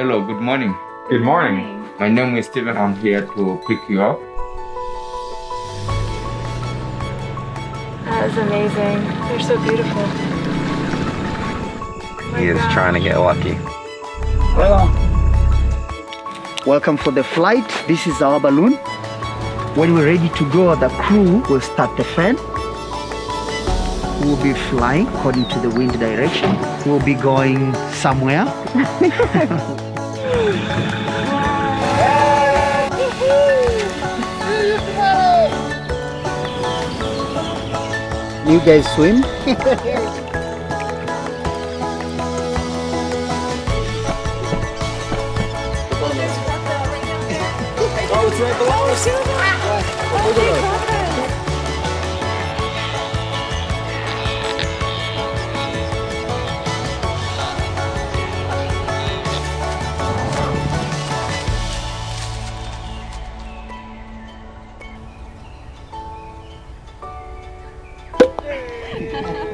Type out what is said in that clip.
Hello, good morning. Good morning. My name is Steven. I'm here to pick you up. That is amazing. They're so beautiful. He is trying to get lucky. Welcome for the flight. This is our balloon. When we're ready to go, the crew will start the fan. We'll be flying according to the wind direction. We'll be going somewhere. You guys swim? Oh, it's right below us. Look at us.